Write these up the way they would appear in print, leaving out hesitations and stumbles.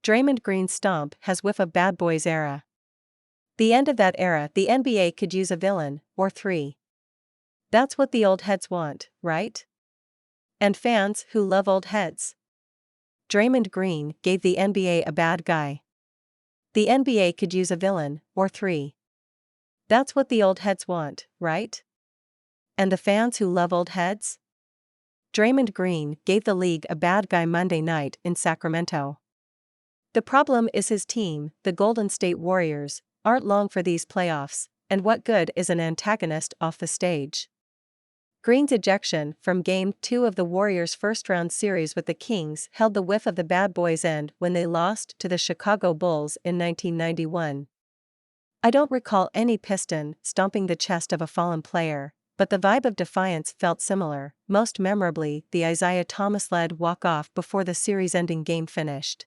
Draymond Green's stomp has whiff of bad boys era. The end of that era, the NBA could use a villain, or three. That's what the old heads want, right? And fans who love old heads. Draymond Green gave the NBA a bad guy. The NBA could use a villain, or three. That's what the old heads want, right? And the fans who love old heads? Draymond Green gave the league a bad guy Monday night in Sacramento. The problem is his team, the Golden State Warriors, aren't long for these playoffs, and what good is an antagonist off the stage? Green's ejection from Game 2 of the Warriors' first-round series with the Kings held the whiff of the bad boys' end when they lost to the Chicago Bulls in 1991. I don't recall any Piston stomping the chest of a fallen player, but the vibe of defiance felt similar, most memorably the Isaiah Thomas-led walk-off before the series-ending game finished.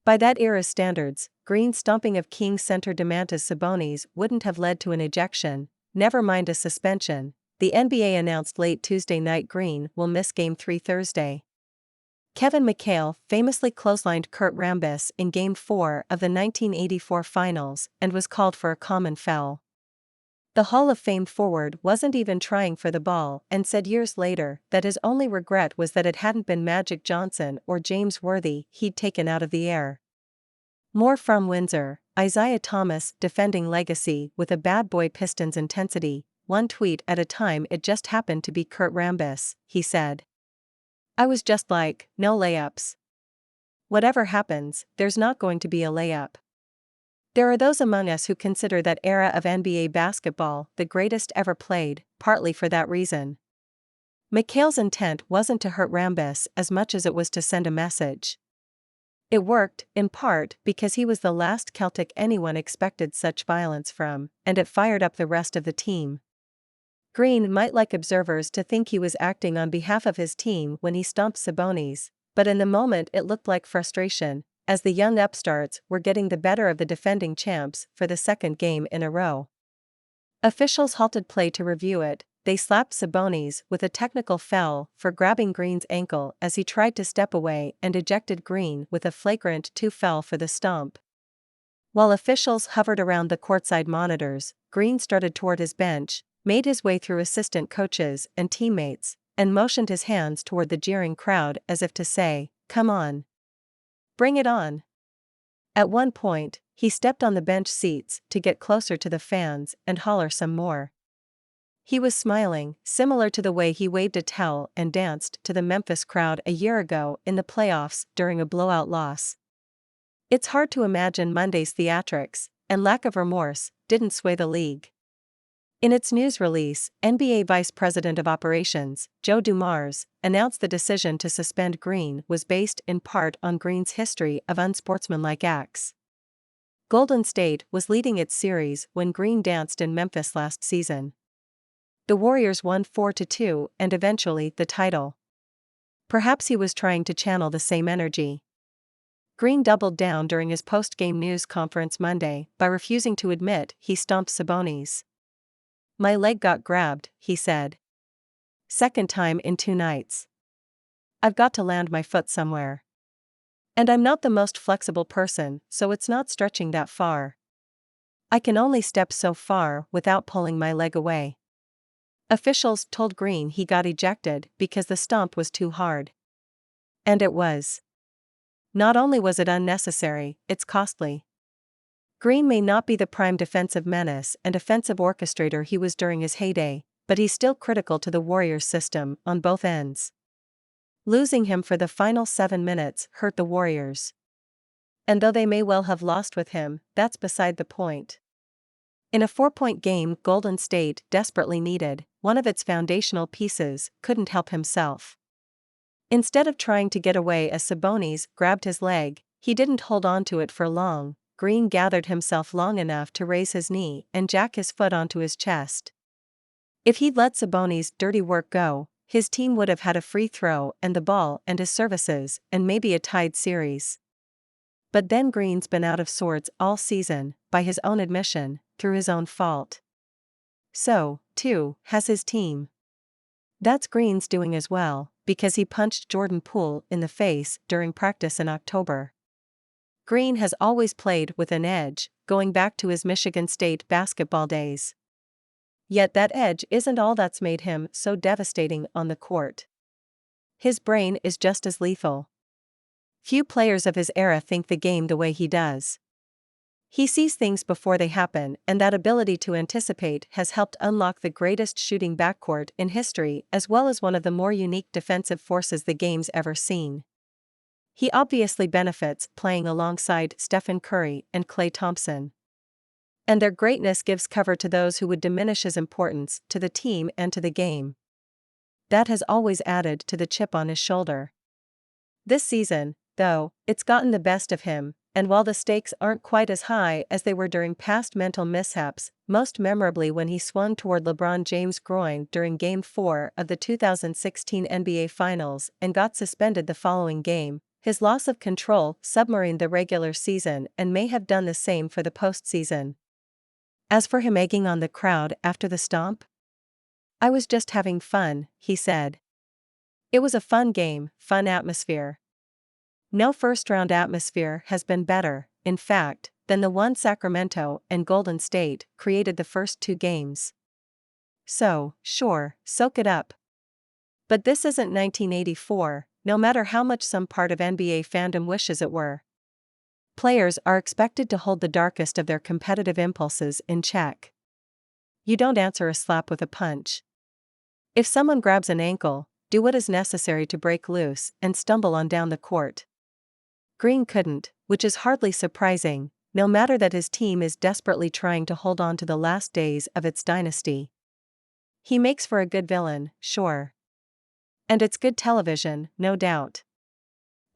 By that era's standards, Green's stomping of Kings center Domantas Sabonis wouldn't have led to an ejection, never mind a suspension. The NBA announced late Tuesday night Green will miss Game 3 Thursday. Kevin McHale famously clotheslined Kurt Rambis in Game 4 of the 1984 Finals and was called for a common foul. The Hall of Fame forward wasn't even trying for the ball and said years later that his only regret was that it hadn't been Magic Johnson or James Worthy he'd taken out of the air. More from Windsor, Isaiah Thomas defending legacy with a bad boy Pistons intensity. One tweet at a time. It just happened to be Kurt Rambis, he said. I was just like, no layups. Whatever happens, there's not going to be a layup. There are those among us who consider that era of NBA basketball the greatest ever played, partly for that reason. McHale's intent wasn't to hurt Rambis as much as it was to send a message. It worked, in part, because he was the last Celtic anyone expected such violence from, and it fired up the rest of the team. Green might like observers to think he was acting on behalf of his team when he stomped Sabonis, but in the moment it looked like frustration, as the young upstarts were getting the better of the defending champs for the second game in a row. Officials halted play to review it. They slapped Sabonis with a technical foul for grabbing Green's ankle as he tried to step away and ejected Green with a flagrant 2 foul for the stomp. While officials hovered around the courtside monitors, Green started toward his bench, made his way through assistant coaches and teammates, and motioned his hands toward the jeering crowd as if to say, "Come on. Bring it on." At one point, he stepped on the bench seats to get closer to the fans and holler some more. He was smiling, similar to the way he waved a towel and danced to the Memphis crowd a year ago in the playoffs during a blowout loss. It's hard to imagine Monday's theatrics and lack of remorse didn't sway the league. In its news release, NBA Vice President of Operations, Joe Dumars, announced the decision to suspend Green was based in part on Green's history of unsportsmanlike acts. Golden State was leading its series when Green danced in Memphis last season. The Warriors won 4-2 and eventually the title. Perhaps he was trying to channel the same energy. Green doubled down during his post-game news conference Monday by refusing to admit he stomped Sabonis. My leg got grabbed, he said. Second time in 2 nights. I've got to land my foot somewhere. And I'm not the most flexible person, so it's not stretching that far. I can only step so far without pulling my leg away. Officials told Green he got ejected because the stomp was too hard. And it was. Not only was it unnecessary, it's costly. Green may not be the prime defensive menace and offensive orchestrator he was during his heyday, but he's still critical to the Warriors' system on both ends. Losing him for the final 7 minutes hurt the Warriors. And though they may well have lost with him, that's beside the point. In a 4-point game Golden State desperately needed, one of its foundational pieces couldn't help himself. Instead of trying to get away as Sabonis grabbed his leg, he didn't hold on to it for long. Green gathered himself long enough to raise his knee and jack his foot onto his chest. If he'd let Sabonis' dirty work go, his team would have had a free throw and the ball and his services and maybe a tied series. But then Green's been out of sorts all season, by his own admission, through his own fault. So, too, has his team. That's Green's doing as well, because he punched Jordan Poole in the face during practice in October. Green has always played with an edge, going back to his Michigan State basketball days. Yet that edge isn't all that's made him so devastating on the court. His brain is just as lethal. Few players of his era think the game the way he does. He sees things before they happen, and that ability to anticipate has helped unlock the greatest shooting backcourt in history as well as one of the more unique defensive forces the game's ever seen. He obviously benefits playing alongside Stephen Curry and Klay Thompson. And their greatness gives cover to those who would diminish his importance to the team and to the game. That has always added to the chip on his shoulder. This season, though, it's gotten the best of him, and while the stakes aren't quite as high as they were during past mental mishaps, most memorably when he swung toward LeBron James' groin during Game 4 of the 2016 NBA Finals and got suspended the following game, his loss of control submarined the regular season and may have done the same for the postseason. As for him egging on the crowd after the stomp, "I was just having fun," he said. "It was a fun game, fun atmosphere. No first-round atmosphere has been better, in fact, than the one Sacramento and Golden State created the first two games. So, sure, soak it up. But this isn't 1984, no matter how much some part of NBA fandom wishes it were. Players are expected to hold the darkest of their competitive impulses in check. You don't answer a slap with a punch. If someone grabs an ankle, do what is necessary to break loose and stumble on down the court." Green couldn't, which is hardly surprising, no matter that his team is desperately trying to hold on to the last days of its dynasty. He makes for a good villain, sure. And it's good television, no doubt.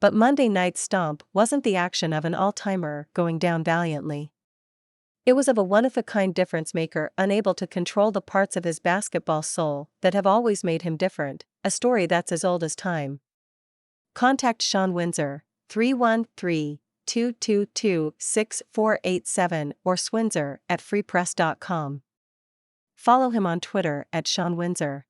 But Monday night's stomp wasn't the action of an all-timer going down valiantly. It was of a one-of-a-kind difference-maker unable to control the parts of his basketball soul that have always made him different, a story that's as old as time. Contact Sean Windsor, 313-222-6487 or Swindsor@freepress.com. Follow him on Twitter @SeanWindsor.